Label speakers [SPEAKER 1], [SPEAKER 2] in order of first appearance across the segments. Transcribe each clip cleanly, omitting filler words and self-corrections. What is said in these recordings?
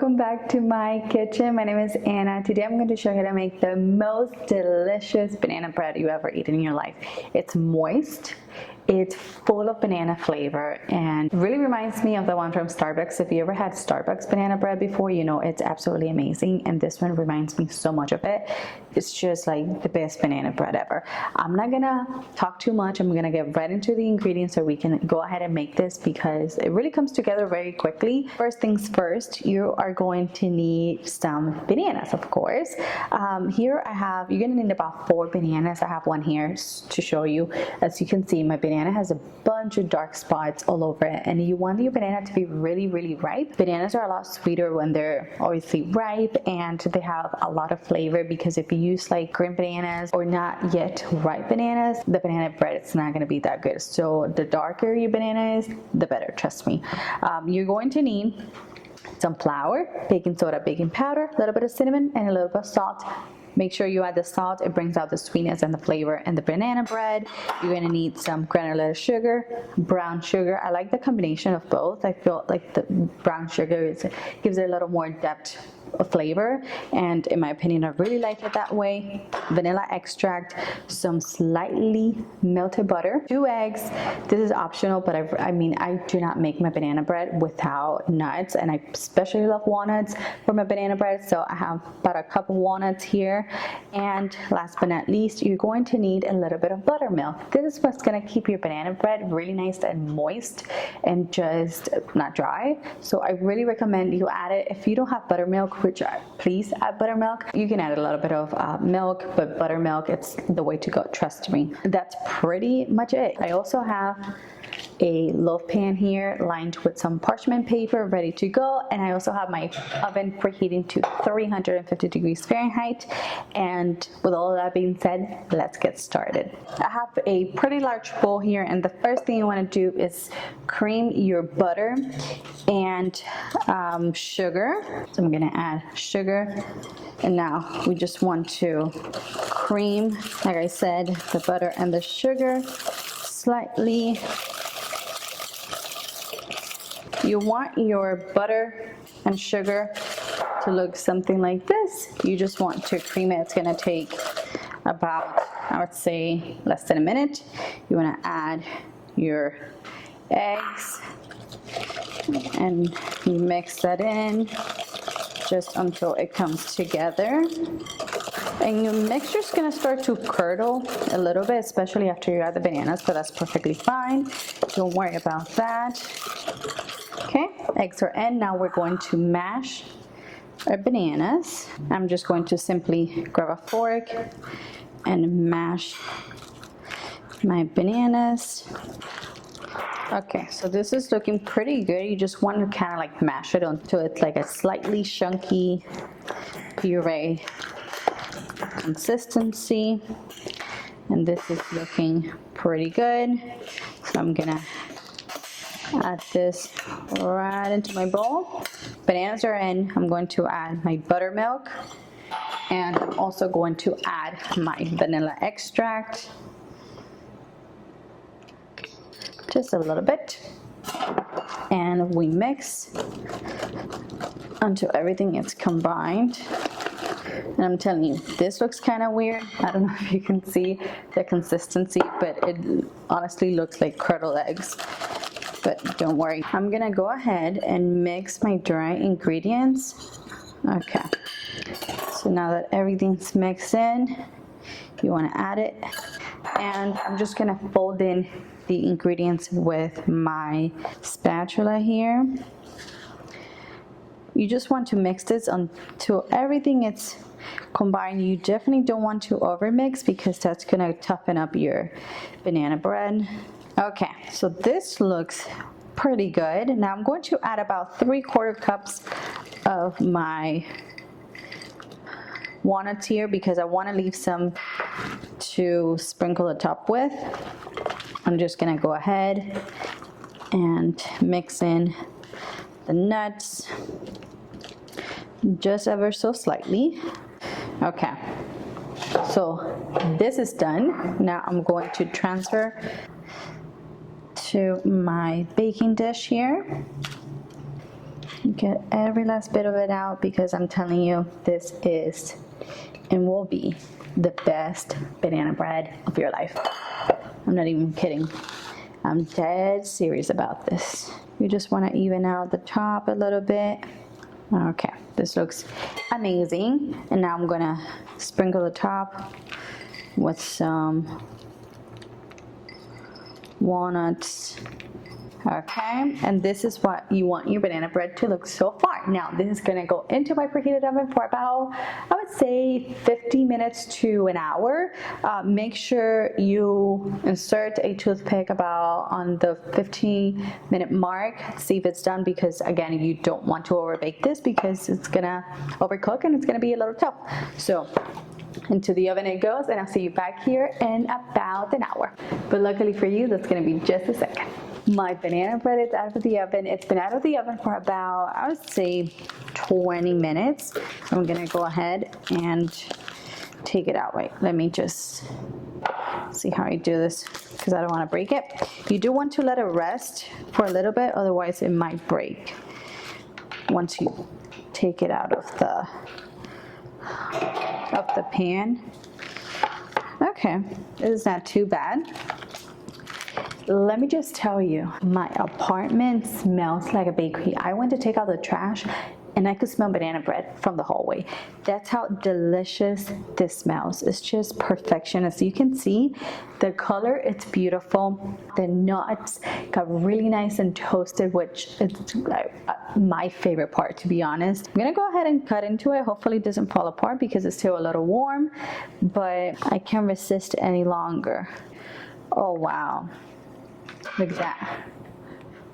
[SPEAKER 1] welcome back to my kitchen. My name is Anna. Today I'm going to show you how to make the most delicious banana bread you ever eaten in your life. It's moist, it's full of banana flavor, and really reminds me of the one from Starbucks. If you ever had Starbucks banana bread before, you know it's absolutely amazing, and this one reminds me so much of it. It's just like the best banana bread ever. I'm not gonna talk too much. I'm gonna get right into the ingredients so we can go ahead and make this because it really comes together very quickly. First things first, you are going to need some bananas, of course. Here I have, you're gonna need about 4 bananas. I have one here to show you. As you can see, my banana has a bunch of dark spots all over it, and you want your banana to be really ripe. Bananas are a lot sweeter when they're obviously ripe, and they have a lot of flavor, because if you use like green bananas or not yet ripe bananas, the banana bread is not going to be that good. So the darker your banana is, the better, trust me. You're going to need some flour, baking soda, baking powder, a little bit of cinnamon, and a little bit of salt. Make sure you add the salt. It brings out the sweetness and the flavor in the banana bread. You're gonna need some granulated sugar, brown sugar. I like the combination of both. I feel like the brown sugar gives it a little more depth of flavor, and in my opinion I really like it that way. Vanilla extract, some slightly melted butter, 2 eggs. This is optional, but I mean I do not make my banana bread without nuts, and I especially love walnuts for my banana bread, so I have about a cup of walnuts here. And last but not least, you're going to need a little bit of buttermilk. This is what's going to keep your banana bread really nice and moist and just not dry. So I really recommend you add it. If you don't have buttermilk, which please add buttermilk, you can add a little bit of milk, but buttermilk, it's the way to go, trust me. That's pretty much it. I also have a loaf pan here lined with some parchment paper ready to go, and I also have my oven preheating to 350 degrees Fahrenheit. And with all of that being said, let's get started. I have a pretty large bowl here, and the first thing you want to do is cream your butter and sugar. So I'm gonna add sugar, and now we just want to cream, like I said, the butter and the sugar slightly. You want your butter and sugar to look something like this. You just want to cream it. It's gonna take about, I would say, less than a minute. You wanna add your eggs and you mix that in just until it comes together. And your mixture is going to start to curdle a little bit, especially after you add the bananas, but that's perfectly fine. Don't worry about that. Okay, eggs are in. Now we're going to mash our bananas. I'm just going to simply grab a fork and mash my bananas. Okay, so this is looking pretty good. You just want to kind of like mash it until it's like a slightly chunky puree consistency, and this is looking pretty good. So I'm gonna add this right into my bowl. Bananas are in. I'm going to add my buttermilk, and I'm also going to add my vanilla extract, just a little bit, and we mix until everything is combined. And I'm telling you, this looks kind of weird. I don't know if you can see the consistency, but it honestly looks like curdled eggs. But don't worry. I'm gonna go ahead and mix my dry ingredients. Okay. So now that everything's mixed in, you wanna add it. And I'm just gonna fold in the ingredients with my spatula here. You just want to mix this until everything is combined. You definitely don't want to overmix because that's gonna toughen up your banana bread. Okay, so this looks pretty good. Now I'm going to add about 3/4 cups of my walnuts here because I want to leave some to sprinkle the top with. I'm just gonna go ahead and mix in the nuts just ever so slightly. Okay, so this is done. Now I'm going to transfer to my baking dish here. Get every last bit of it out because I'm telling you, this is and will be the best banana bread of your life. I'm not even kidding. I'm dead serious about this. You just want to even out the top a little bit. Okay, this looks amazing. And now I'm gonna sprinkle the top with some walnuts. Okay, and this is what you want your banana bread to look so far. Now this is gonna go into my preheated oven for about, I would say 50 minutes to an hour. Make sure you insert a toothpick about on the 15-minute mark. See if it's done, because again, you don't want to overbake this because it's gonna overcook and it's gonna be a little tough. So into the oven it goes, and I'll see you back here in about an hour. But luckily for you, that's gonna be just a second. My banana bread is out of the oven. It's been out of the oven for about, I would say 20 minutes. I'm gonna go ahead and take it out. Wait, let me just see how I do this because I don't want to break it. You do want to let it rest for a little bit, otherwise it might break once you take it out of the pan. Okay, this is not too bad. Let me just tell you, my apartment smells like a bakery. I went to take out the trash and I could smell banana bread from the hallway. That's how delicious this smells. It's just perfection. As you can see, the color, it's beautiful. The nuts got really nice and toasted, which is my favorite part, to be honest. I'm gonna go ahead and cut into it. Hopefully it doesn't fall apart because it's still a little warm, but I can't resist any longer. Oh, wow. Look at that.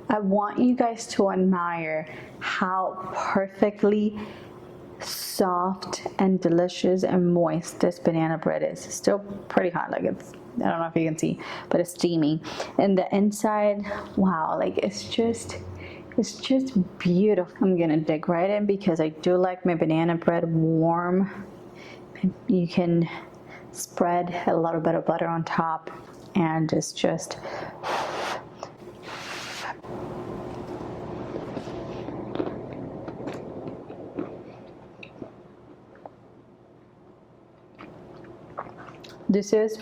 [SPEAKER 1] I want you guys to admire how perfectly soft and delicious and moist this banana bread is. It's still pretty hot, like it's, I don't know if you can see, but it's steamy. And the inside, wow, like it's just beautiful. I'm gonna dig right in because I do like my banana bread warm. You can spread a little bit of butter on top, and it's just this is,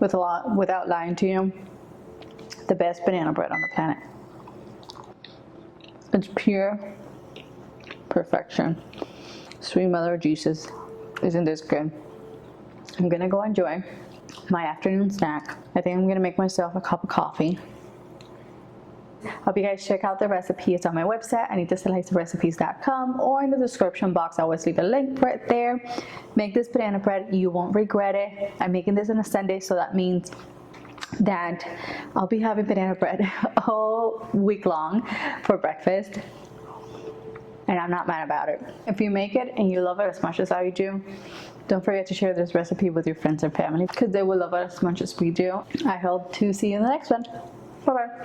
[SPEAKER 1] without lying to you, the best banana bread on the planet. It's pure perfection. Sweet mother of Jesus, isn't this good? I'm gonna go enjoy my afternoon snack. I think I'm gonna make myself a cup of coffee. Hope you guys check out the recipe. It's on my website, anitasrecipes.com, or in the description box. I always leave a link right there. Make this banana bread. You won't regret it. I'm making this on a Sunday, so that means that I'll be having banana bread all week long for breakfast. And I'm not mad about it. If you make it and you love it as much as I do, don't forget to share this recipe with your friends and family because they will love it as much as we do. I hope to see you in the next one. Bye-bye.